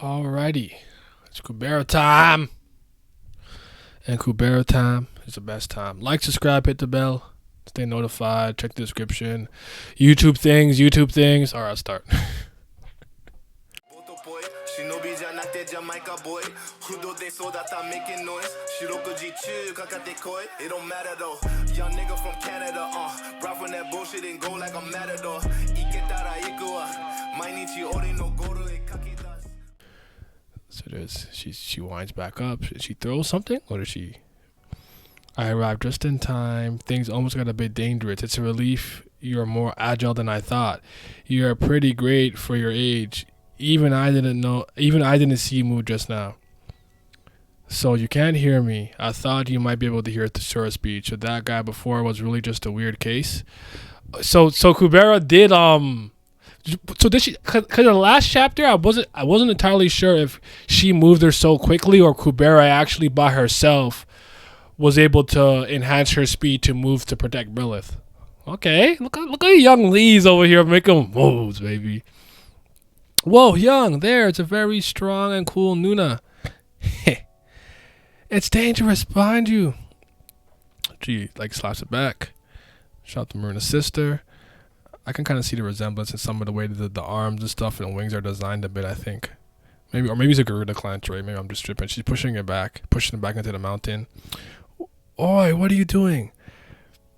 Alrighty, it's Kubera time, and Kubera time is the best time. Like, subscribe, hit the bell, stay notified. Check the description. YouTube things. All right, I'll start. 忍びじゃなくてジャマイカボーイフードで育った It don't matter though. Young nigga from Canada, brought from that bullshit and go like a matador. 行けたら行くわ毎日俺のゴールへかけ出す So there's she winds back up. She throws something, or does she? I arrived just in time. Things almost got a bit dangerous. It's a relief you're more agile than I thought. You're pretty great for your age. Even I didn't see you move just now. So you can't hear me. I thought you might be able to hear the Sura speech. So that guy before was really just a weird case. So Kubera did So did she? Cause in the last chapter, I wasn't entirely sure if she moved her so quickly or Kubera actually by herself was able to enhance her speed to move to protect Brilith. Okay, look at young Lee's over here making moves, baby. Whoa, young, there, it's a very strong and cool Nuna. It's dangerous behind you. She slaps it back. Shout to Maruna's sister. I can kind of see the resemblance in some of the way that the arms and stuff and wings are designed a bit, I think. Maybe it's a Garuda clan trait. Maybe I'm just tripping. She's pushing it back into the mountain. Oi, what are you doing?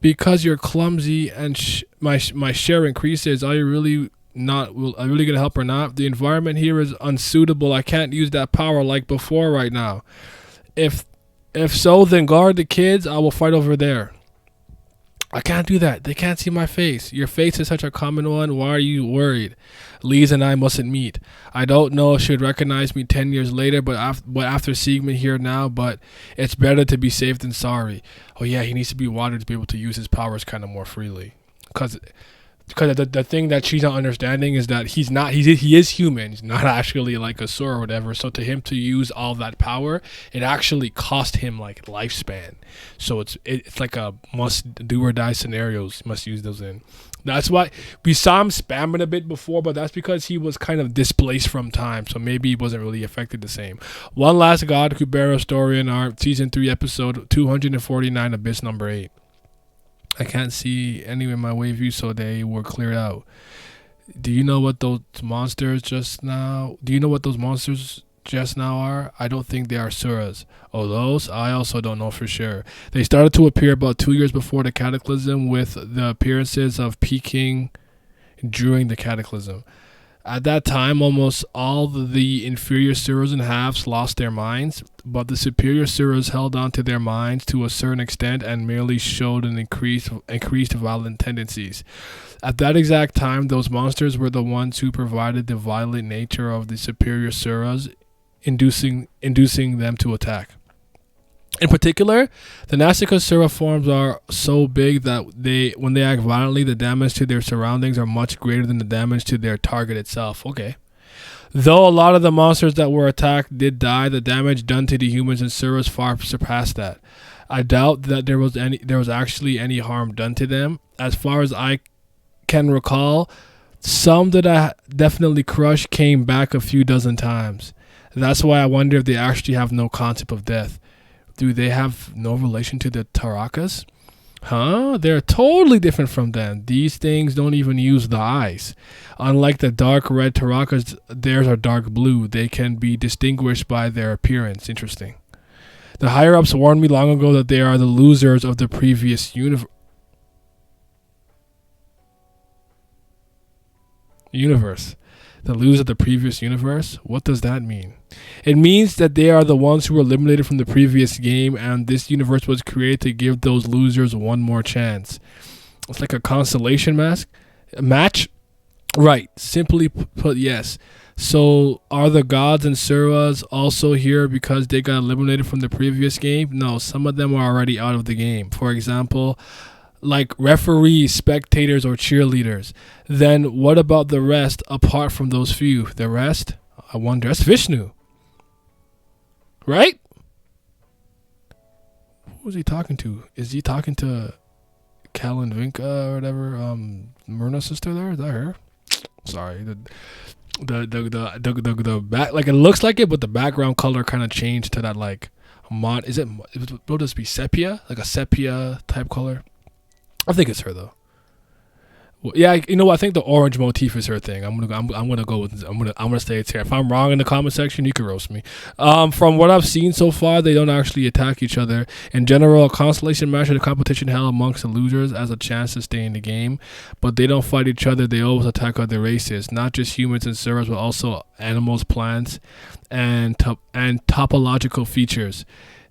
Because you're clumsy and my share increases. Are you really gonna help or not? The environment here is unsuitable. I can't use that power like before right now. If so, then guard the kids. I will fight over there. I can't do that. They can't see my face. Your face is such a common one. Why are you worried? Lise and I mustn't meet. I don't know if she'd recognize me 10 years later, but after seeing me here now, but it's better to be safe than sorry. Oh yeah, he needs to be watered to be able to use his powers kind of more freely. Because the thing that she's not understanding is that he is human. He's not actually like a Sora or whatever. So to him to use all that power, it actually cost him like lifespan. So it's like a must do or die scenarios. Must use those in. That's why we saw him spamming a bit before, but that's because he was kind of displaced from time. So maybe he wasn't really affected the same. One last God Kubera story in our season 3 episode 249, Abyss number 8. I can't see any in my wave view, so they were cleared out. Do you know what those monsters just now are? I don't think they are Suras. Oh, those? I also don't know for sure. They started to appear about 2 years before the Cataclysm, with the appearances of peaking during the Cataclysm. At that time, almost all the inferior Suras and halves lost their minds, but the superior Suras held on to their minds to a certain extent and merely showed an increased violent tendencies. At that exact time, those monsters were the ones who provided the violent nature of the superior Suras, inducing them to attack. In particular, the Nasika forms are so big that when they act violently, the damage to their surroundings are much greater than the damage to their target itself. Okay. Though a lot of the monsters that were attacked did die, the damage done to the humans and Suras far surpassed that. I doubt that there was actually any harm done to them. As far as I can recall, some that I definitely crushed came back a few dozen times. That's why I wonder if they actually have no concept of death. Do they have no relation to the Tarakas? Huh? They're totally different from them. These things don't even use the eyes. Unlike the dark red Tarakas, theirs are dark blue. They can be distinguished by their appearance. Interesting. The higher-ups warned me long ago that they are the losers of the previous universe. The losers of the previous universe? What does that mean? It means that they are the ones who were eliminated from the previous game, and this universe was created to give those losers one more chance. It's like a constellation match? Right. Simply put, yes. So are the gods and Suras also here because they got eliminated from the previous game? No, some of them are already out of the game. For example, like referees, spectators, or cheerleaders. Then what about the rest apart from those few? The rest? I wonder. That's Vishnu. Right? Who is he talking to? Is he talking to Cal and Vinka or whatever? Myrna's sister there? Is that her? Sorry. The back, like, it looks like it, but the background color kind of changed to that, like, is it, will this be sepia, like a sepia type color? I think it's her though. Well, yeah, you know what? I think the orange motif is her thing. I'm gonna go with I'm gonna say it's here. If I'm wrong in the comment section, you can roast me. From what I've seen so far, they don't actually attack each other. In general, a constellation match is a competition held amongst the losers as a chance to stay in the game, but they don't fight each other. They always attack other races, not just humans and servers, but also animals, plants, and topological features.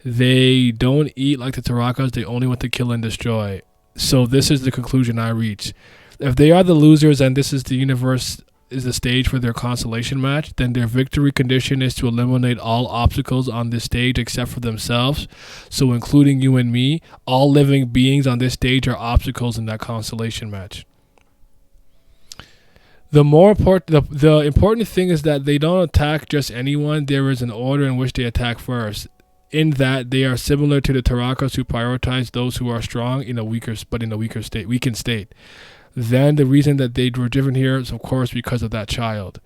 They don't eat like the Tarakas. They only want to kill and destroy. So this is the conclusion I reach. If they are the losers and this is the universe is the stage for their consolation match, then their victory condition is to eliminate all obstacles on this stage except for themselves. So including you and me, all living beings on this stage are obstacles in that consolation match. The important thing is that they don't attack just anyone. There is an order in which they attack first. In that they are similar to the Tarakas who prioritize those who are strong in a weakened state. Then the reason that they were driven here is, of course, because of that child.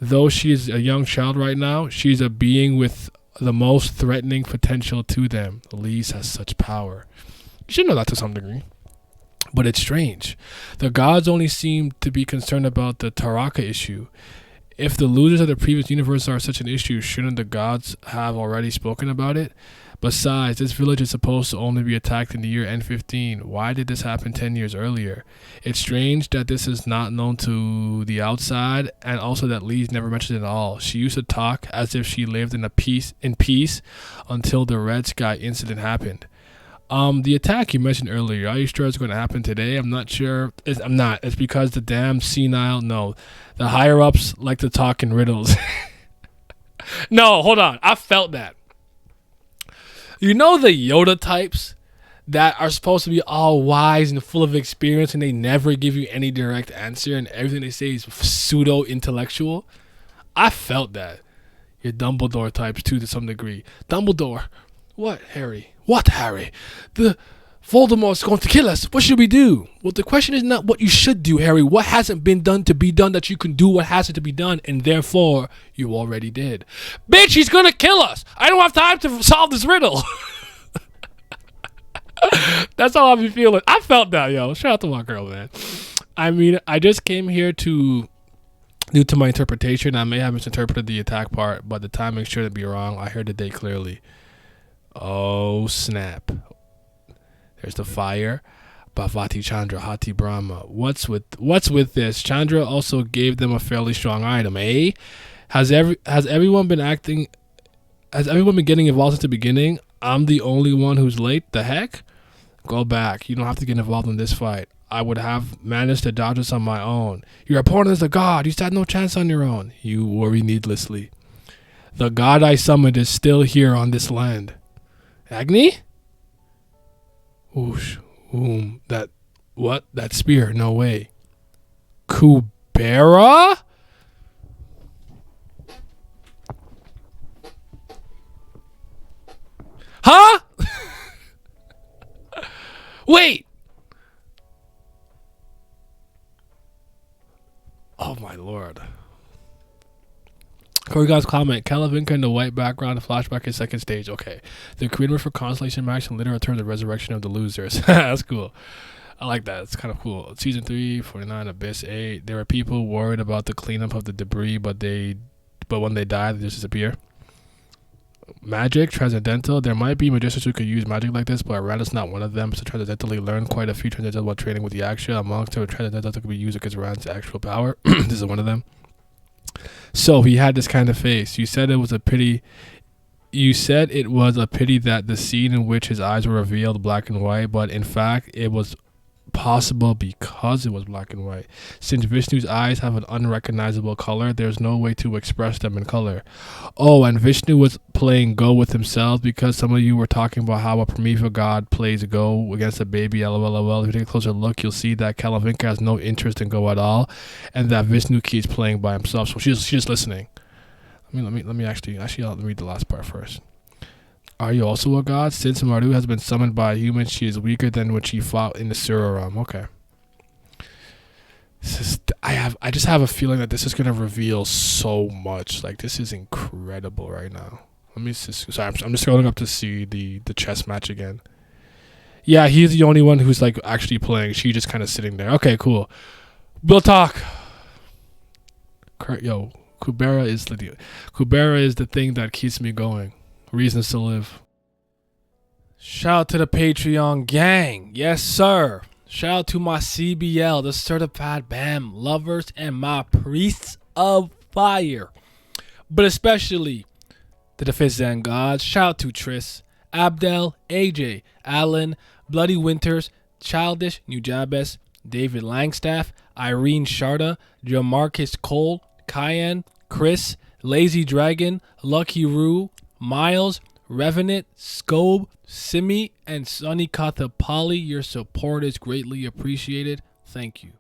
Though she is a young child right now, she's a being with the most threatening potential to them. Elise has such power. You should know that to some degree. But it's strange. The gods only seem to be concerned about the Taraka issue. If the losers of the previous universe are such an issue, shouldn't the gods have already spoken about it? Besides, this village is supposed to only be attacked in the year N15. Why did this happen 10 years earlier? It's strange that this is not known to the outside, and also that Lee's never mentioned it at all. She used to talk as if she lived in peace until the Red Sky incident happened. The attack you mentioned earlier, are you sure it's going to happen today? I'm not sure. I'm not. It's because the damn senile, no. The higher-ups like to talk in riddles. No, hold on. I felt that. You know the Yoda types that are supposed to be all wise and full of experience and they never give you any direct answer and everything they say is pseudo-intellectual? I felt that. Your Dumbledore types too to some degree. Dumbledore. What, Harry? What, Harry? The Voldemort's going to kill us. What should we do? Well, the question is not what you should do, Harry. What hasn't been done to be done that you can do what hasn't to be done, and therefore you already did. Bitch, he's going to kill us. I don't have time to solve this riddle. That's how I be feeling. I felt that, yo. Shout out to my girl, man. I mean, I just came here due to my interpretation. I may have misinterpreted the attack part, but the timing shouldn't be wrong. I heard the date clearly. Oh, snap. There's the fire. Bhavati Chandra, Hati Brahma. What's with this? Chandra also gave them a fairly strong item, eh? Has everyone been getting involved since the beginning? I'm the only one who's late? The heck? Go back. You don't have to get involved in this fight. I would have managed to dodge this on my own. Your opponent is a god. You stand no chance on your own. You worry needlessly. The god I summoned is still here on this land. Agni? Whoosh. That spear? No way. Kubera? Huh? Wait. Oh my lord. Corey God's comment, Calavinka in the white background, flashback in second stage. Okay. The Korean word for constellation match in literal terms, the resurrection of the losers. That's cool. I like that. It's kind of cool. Season 3, 49, Abyss 8. There were people worried about the cleanup of the debris, but when they die, they just disappear. Magic, transcendental. There might be magicians who could use magic like this, but Rand is not one of them. So transcendentally learned quite a few transcendentals while training with the action. Amongst them, transcendentals that could be used against Rand's actual power. This is one of them. So he had this kind of face. You said it was a pity that the scene in which his eyes were revealed black and white, but in fact it was possible because it was black and white. Since Vishnu's eyes have an unrecognizable color, there's no way to express them in color. Oh, and Vishnu was playing Go with himself because some of you were talking about how a primeval god plays Go against a baby. LOL. If you take a closer look, you'll see that Kalavinka has no interest in Go at all, and that Vishnu keeps playing by himself. So she's just listening. Let me actually I'll read the last part first. Are you also a god? Since Maru has been summoned by a human, she is weaker than when she fought in the Sura realm. Okay. I just have a feeling that this is gonna reveal so much. Like this is incredible right now. Let me just sorry, I'm just scrolling up to see the chess match again. Yeah, he's the only one who's like actually playing. She just kind of sitting there. Okay, cool. We'll talk. Yo, Kubera is the thing that keeps me going. Reasons to live. Shout out to the Patreon gang. Yes, sir. Shout out to my CBL, the Certified BAM lovers, and my priests of fire. But especially the Defense and Gods. Shout out to Triss, Abdel, AJ, Allen, Bloody Winters, Childish, Nujabes, David Langstaff, Irene Sharda, Jamarcus Cole, Cayenne, Chris, Lazy Dragon, Lucky Roo, Miles, Revenant, Scobe, Simi, and Sunny Kathapali. Your support is greatly appreciated. Thank you.